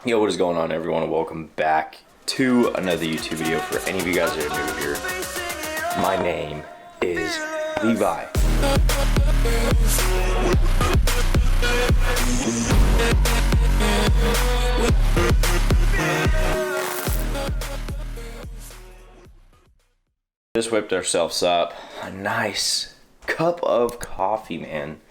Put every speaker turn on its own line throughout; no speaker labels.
Yo, what is going on, everyone, and welcome back to another YouTube video. For any of you guys that are new here, my name is Levi. Just whipped ourselves up a nice cup of coffee, man.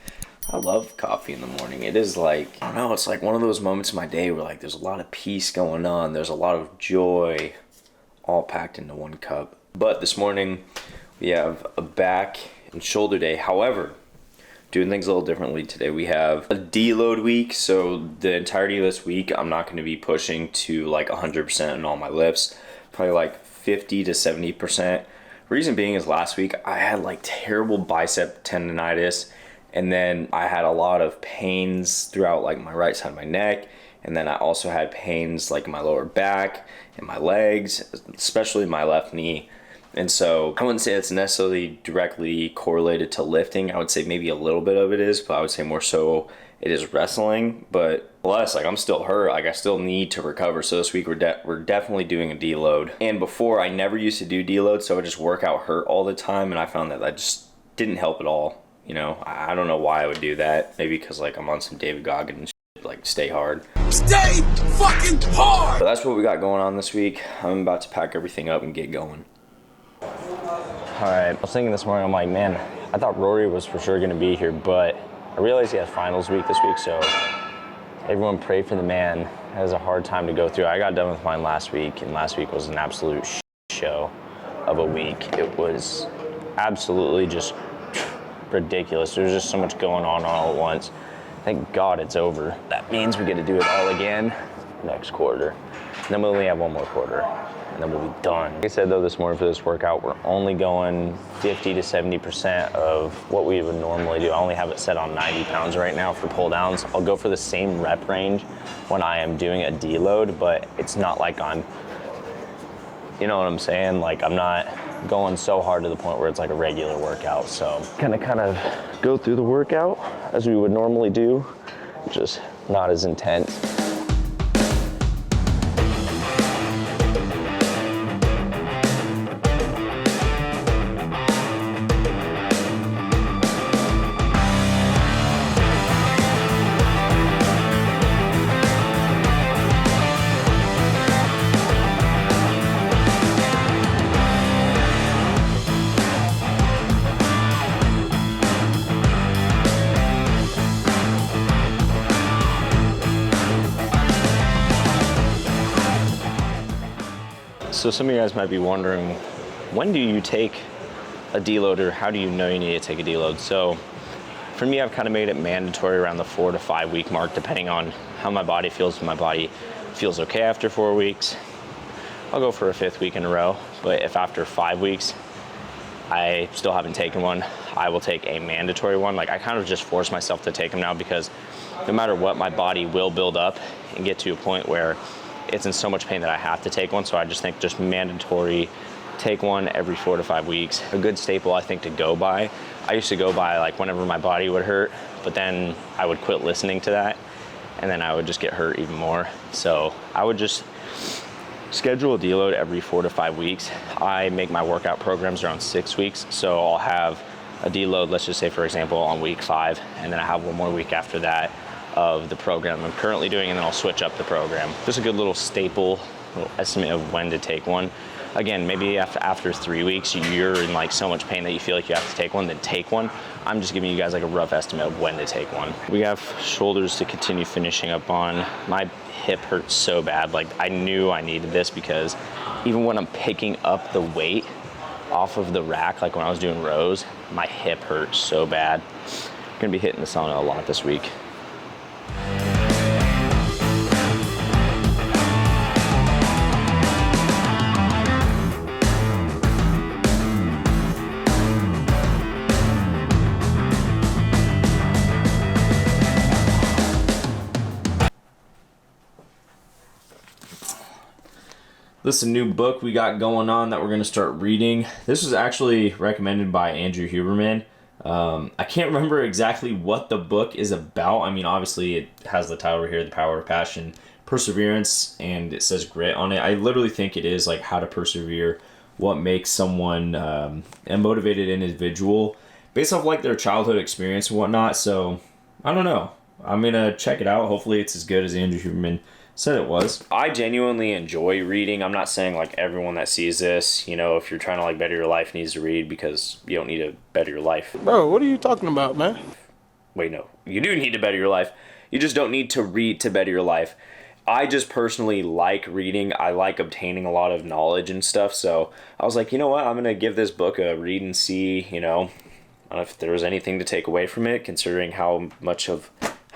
I love coffee in the morning. It is like, I don't know, it's like one of those moments in my day where like there's a lot of peace going on. There's a lot of joy all packed into one cup. But this morning we have a back and shoulder day. However, doing things a little differently today. We have a deload week. So the entirety of this week, I'm not going to be pushing to like 100% in all my lifts. Probably like 50 to 70%. Reason being is last week I had like terrible bicep tendonitis. And then I had a lot of pains throughout like my right side of my neck. And then I also had pains like in my lower back and my legs, especially my left knee. And so I wouldn't say it's necessarily directly correlated to lifting. I would say maybe a little bit of it is, but I would say more so it is wrestling. But less, like I'm still hurt. Like I still need to recover. So this week we're definitely doing a deload. And before, I never used to do deload, so I would just work out hurt all the time. And I found that just didn't help at all. You know, I don't know why I would do that. Maybe because like I'm on some David Goggins shit, like stay hard. Stay fucking hard! But that's what we got going on this week. I'm about to pack everything up and get going.
Alright, I was thinking this morning, I'm like, man, I thought Rory was for sure going to be here, but I realized he has finals week this week, so everyone pray for the man. It has a hard time to go through. I got done with mine last week, and last week was an absolute show of a week. It was absolutely just ridiculous. There's just so much going on all at once. Thank God it's over. That means we get to do it all again next quarter. And then we only have one more quarter, and then we'll be done. Like I said though, this morning for this workout, we're only going 50 to 70% of what we would normally do. I only have it set on 90 pounds right now for pull downs. I'll go for the same rep range when I am doing a deload, but it's not like I'm, you know what I'm saying? Like I'm not going so hard to the point where it's like a regular workout. So kind of go through the workout as we would normally do, just not as intense. So some of you guys might be wondering, when do you take a deload, or how do you know you need to take a deload? So for me, I've kind of made it mandatory around the 4 to 5 week mark, depending on how my body feels. If my body feels okay after 4 weeks, I'll go for a 5th week in a row. But if after 5 weeks, I still haven't taken one, I will take a mandatory one. Like I kind of just force myself to take them now, because no matter what, my body will build up and get to a point where it's in so much pain that I have to take one. So I just think just mandatory, take one every 4 to 5 weeks. A good staple I think to go by. I used to go by like whenever my body would hurt, but then I would quit listening to that, and then I would just get hurt even more. So I would just schedule a deload every 4 to 5 weeks. I make my workout programs around 6 weeks. So I'll have a deload, let's just say for example, on week 5, and then I have one more week after that of the program I'm currently doing, and then I'll switch up the program. Just a good little staple, little estimate of when to take one. Again, maybe after 3 weeks, you're in like so much pain that you feel like you have to take one, then take one. I'm just giving you guys like a rough estimate of when to take one. We have shoulders to continue finishing up on. My hip hurts so bad. Like I knew I needed this, because even when I'm picking up the weight off of the rack, like when I was doing rows, my hip hurts so bad. I'm gonna be hitting the sauna a lot this week.
This is a new book we got going on that we're going to start reading. This was actually recommended by Andrew Huberman. I can't remember exactly what the book is about. I mean, obviously it has the title right here, The Power of Passion,
perseverance, and it says grit on it. I literally think it is like how to persevere, what makes someone a motivated individual based off like their childhood experience and whatnot. So I don't know. I'm gonna check it out. Hopefully it's as good as Andrew Huberman said it was.
I genuinely enjoy reading. I'm not saying like everyone that sees this, if you're trying to like better your life needs to read, because you don't need to better your life.
Bro, what are you talking about, man?
Wait, no. You do need to better your life. You just don't need to read to better your life. I just personally like reading. I like obtaining a lot of knowledge and stuff. So I was like, you know what? I'm going to give this book a read and see, I don't know if there was anything to take away from it, considering how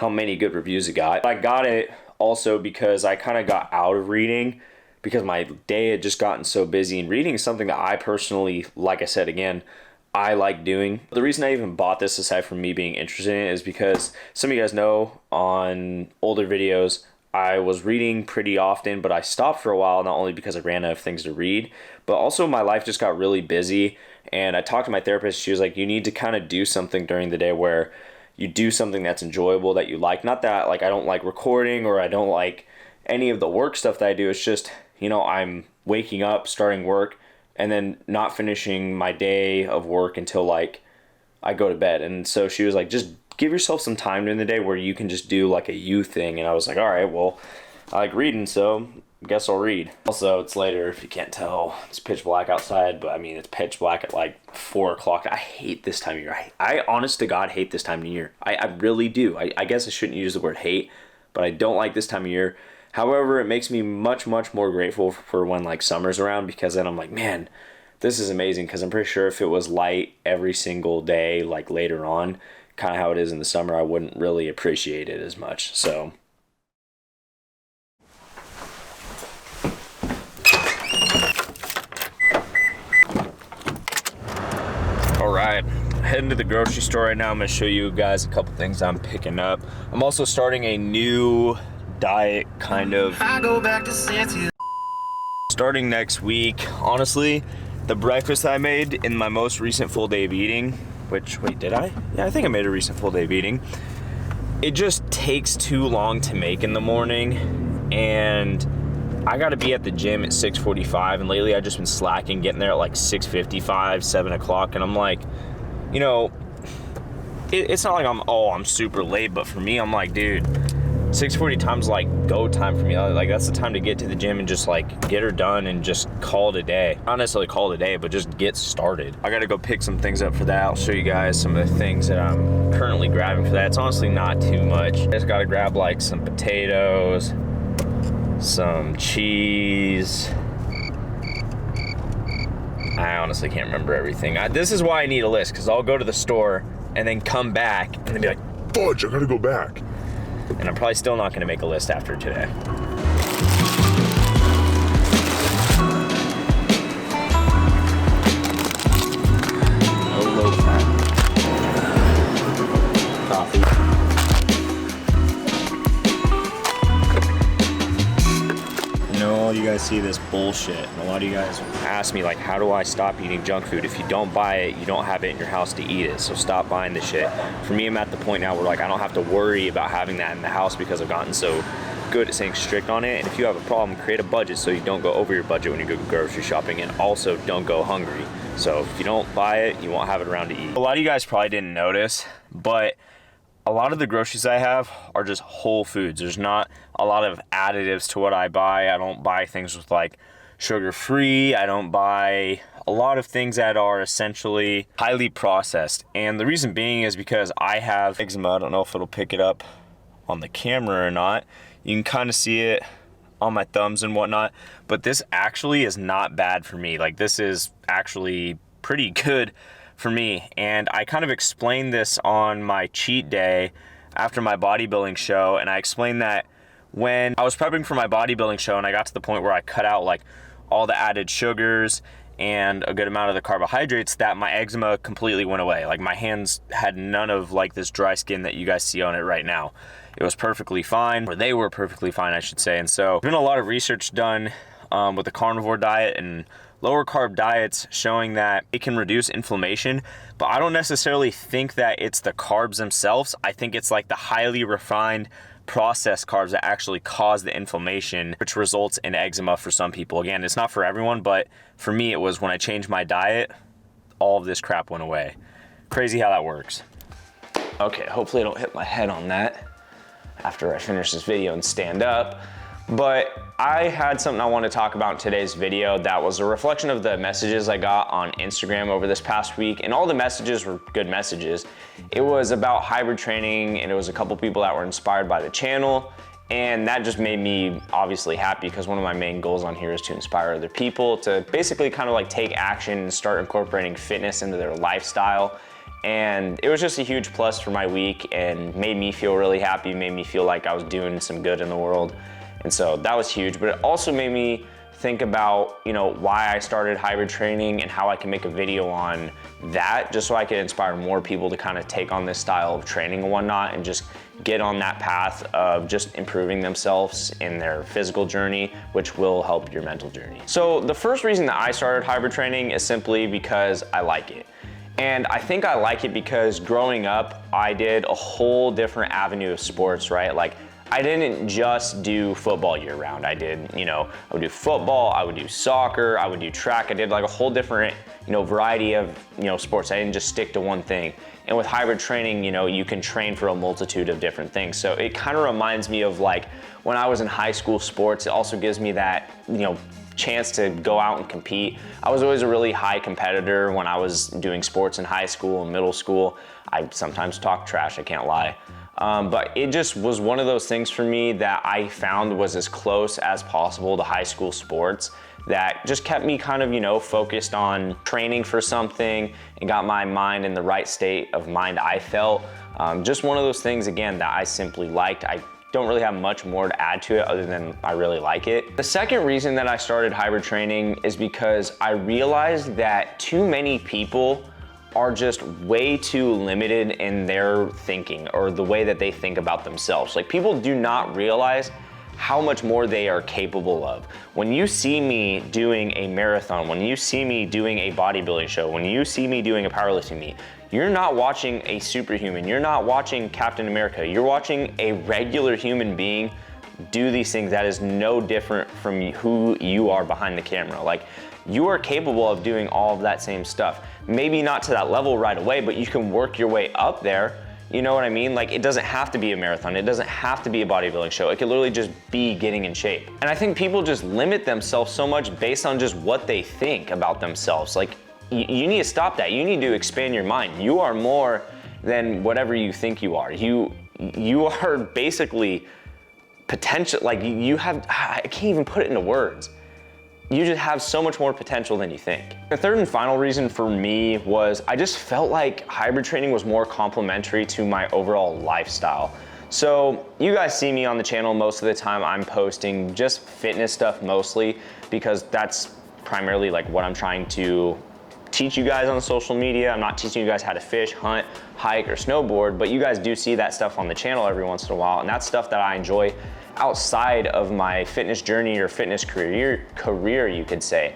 many good reviews it got. I got it also because I kind of got out of reading because my day had just gotten so busy, and reading is something that I personally, like I said again, I like doing. The reason I even bought this, aside from me being interested in it, is because some of you guys know on older videos, I was reading pretty often, but I stopped for a while, not only because I ran out of things to read, but also my life just got really busy. And I talked to my therapist. She was like, you need to kind of do something during the day where you do something that's enjoyable, that you like. Not that like I don't like recording or I don't like any of the work stuff that I do. It's just, I'm waking up, starting work, and then not finishing my day of work until like I go to bed. And so she was like, just give yourself some time during the day where you can just do like a you thing. And I was like, all right, well, I like reading, so I guess I'll read. Also, it's later, if you can't tell. It's pitch black outside, but I mean, it's pitch black at like 4 o'clock. I hate this time of year. I honest to God hate this time of year. I really do. I guess I shouldn't use the word hate, but I don't like this time of year. However, it makes me much, much more grateful for when like summer's around, because then I'm like, man, this is amazing. Because I'm pretty sure if it was light every single day, like later on, kind of how it is in the summer, I wouldn't really appreciate it as much. So all right, heading to the grocery store right now. I'm gonna show you guys a couple things I'm picking up. I'm also starting a new diet, kind of. I go back to Santy. Starting next week. Honestly, the breakfast I made in my most recent full day of eating, which, wait, did I? Yeah, I think I made a recent full day of eating. It just takes too long to make in the morning, and I gotta be at the gym at 6:45, and lately I've just been slacking, getting there at like 6:55, 7 o'clock, and I'm like, it's not like I'm super late, but for me, I'm like, dude, 6:40 time's like go time for me. Like, that's the time to get to the gym and just like get her done and just call it a day. Not necessarily call it a day, but just get started. I gotta go pick some things up for that. I'll show you guys some of the things that I'm currently grabbing for that. It's honestly not too much. I just gotta grab like some potatoes, some cheese. I honestly can't remember everything. This is why I need a list, because I'll go to the store and then come back and then be like, fudge, I gotta go back. And I'm probably still not gonna make a list after today. No low fat coffee. All you guys see this bullshit, and a lot of you guys ask me like, how do I stop eating junk food? If you don't buy it, you don't have it in your house to eat it, so stop buying the shit. For me, I'm at the point now where like I don't have to worry about having that in the house, because I've gotten so good at staying strict on it. And if you have a problem, create a budget so you don't go over your budget when you go grocery shopping, and also don't go hungry. So if you don't buy it, you won't have it around to eat. A lot of you guys probably didn't notice, but a lot of the groceries I have are just whole foods. There's not a lot of additives to what I buy. I don't buy things with like sugar-free. I don't buy a lot of things that are essentially highly processed. And the reason being is because I have eczema. I don't know if it'll pick it up on the camera or not. You can kind of see it on my thumbs and whatnot, but this actually is not bad for me. Like, this is actually pretty good for me. And I kind of explained this on my cheat day after my bodybuilding show, and I explained that when I was prepping for my bodybuilding show and I got to the point where I cut out like all the added sugars and a good amount of the carbohydrates, that my eczema completely went away. Like, my hands had none of like this dry skin that you guys see on it right now. It was perfectly fine, or they were perfectly fine, I should say. And so there's been a lot of research done with the carnivore diet and lower carb diets showing that it can reduce inflammation, but I don't necessarily think that it's the carbs themselves. I think it's like the highly refined
processed carbs that actually cause the inflammation, which results in eczema for some people. Again, it's not for everyone, but for me, it was when I changed my diet, all of this crap went away. Crazy how that works. Okay, hopefully I don't hit my head on that after I finish this video and stand up. But I had something I want to talk about in today's video that was a reflection of the messages I got on Instagram over this past week, and all the messages were good messages. It was about hybrid training, and it was a couple people that were inspired by the channel, and that just made me obviously happy because one of my main goals on here is to inspire other people to basically kind of like take action and start incorporating fitness into their lifestyle. And it was just a huge plus for my week and made me feel really happy, made me feel like I was doing some good in the world. And so that was huge, but it also made me think about, why I started hybrid training and how I can make a video on that, just so I could inspire more people to kind of take on this style of training and whatnot and just get on that path of just improving themselves in their physical journey, which will help your mental journey. So the first reason that I started hybrid training is simply because I like it. And I think I like it because growing up, I did a whole different avenue of sports, right? Like, I didn't just do football year round. I did, I would do football, I would do soccer, I would do track. I did like a whole different, variety of, sports. I didn't just stick to one thing. And with hybrid training, you can train for a multitude of different things. So it kind of reminds me of like when I was in high school sports. It also gives me that, chance to go out and compete. I was always a really high competitor when I was doing sports in high school and middle school. I sometimes talked trash, I can't lie. But it just was one of those things for me that I found was as close as possible to high school sports that just kept me kind of, focused on training for something and got my mind in the right state of mind, I felt. Just one of those things, again, that I simply liked. I don't really have much more to add to it other than I really like it. The second reason that I started hybrid training is because I realized that too many people are just way too limited in their thinking or the way that they think about themselves. Like, people do not realize how much more they are capable of. When you see me doing a marathon, when you see me doing a bodybuilding show, when you see me doing a powerlifting meet, you're not watching a superhuman, you're not watching Captain America, you're watching a regular human being do these things that is no different from who you are behind the camera. Like, you are capable of doing all of that same stuff. Maybe not to that level right away, but you can work your way up there. You know what I mean? Like, it doesn't have to be a marathon. It doesn't have to be a bodybuilding show. It could literally just be getting in shape. And I think people just limit themselves so much based on just what they think about themselves. Like, you need to stop that. You need to expand your mind. You are more than whatever you think you are. You are basically potential, like you have, I can't even put it into words. You just have so much more potential than you think. The third and final reason for me was I just felt like hybrid training was more complementary to my overall lifestyle. So you guys see me on the channel most of the time. I'm posting just fitness stuff mostly because that's primarily like what I'm trying to teach you guys on social media. I'm not teaching you guys how to fish, hunt, hike, or snowboard, but you guys do see that stuff on the channel every once in a while, and that's stuff that I enjoy outside of my fitness journey or fitness career, you could say.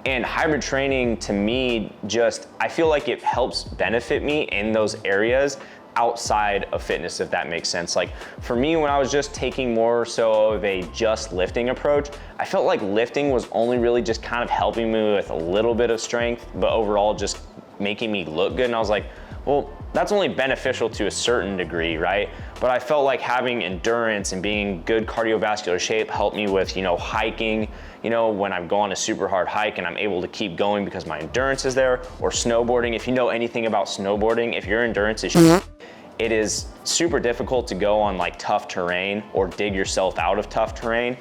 And hybrid training to me, just, I feel like it helps benefit me in those areas outside of fitness, if that makes sense. Like, for me, when I was just taking more so of a just lifting approach, I felt like lifting was only really just kind of helping me with a little bit of strength, but overall just making me look good. And I was like, well, that's only beneficial to a certain degree, right? But I felt like having endurance and being in good cardiovascular shape helped me with, hiking, when I go on a super hard hike and I'm able to keep going because my endurance is there, or snowboarding. If you know anything about snowboarding, if your endurance is it is super difficult to go on like tough terrain or dig yourself out of tough terrain.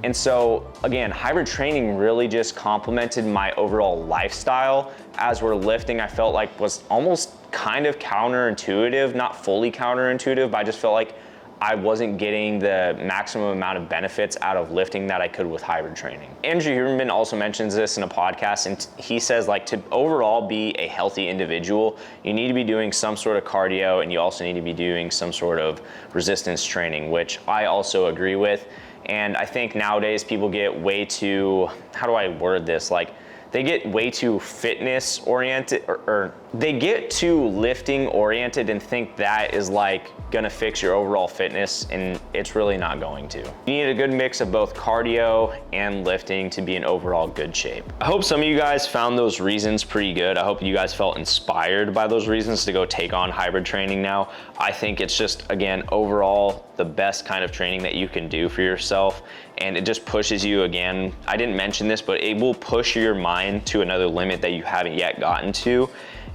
And so again, hybrid training really just complemented my overall lifestyle. As we're lifting, I felt like was almost kind of counterintuitive, not fully counterintuitive, but I just felt like I wasn't getting the maximum amount of benefits out of lifting that I could with hybrid training. Andrew Huberman also mentions this in a podcast, and he says, like, to overall be a healthy individual, you need to be doing some sort of cardio, and you also need to be doing some sort of resistance training, which I also agree with. And I think nowadays people get way too, how do I word this? Like, they get way too fitness oriented, or they get too lifting oriented and think that is like gonna fix your overall fitness, and it's really not going to. You need a good mix of both cardio and lifting to be in overall good shape. I hope some of you guys found those reasons pretty good. I hope you guys felt inspired by those reasons to go take on hybrid training now. I think it's just, again, overall the best kind of training that you can do for yourself, and it just pushes you, again, I didn't mention this, but it will push your mind to another limit that you haven't yet gotten to.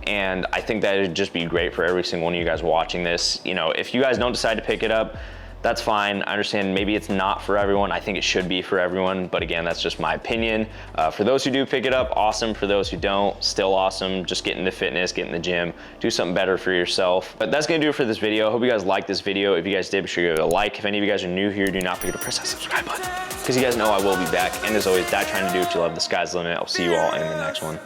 And I think that it'd just be great for every single one of you guys watching this. You know, if you guys don't decide to pick it up, that's fine. I understand maybe it's not for everyone. I think it should be for everyone, but again, that's just my opinion. For those who do pick it up, awesome. For those who don't, still awesome. Just get into fitness, get in the gym, do something better for yourself. But that's gonna do it for this video. I hope you guys liked this video. If you guys did, be sure to give it a like. If any of you guys are new here, do not forget to press that subscribe button, because you guys know I will be back. And as always, die trying to do what you love. The sky's the limit. I'll see you all in the next one.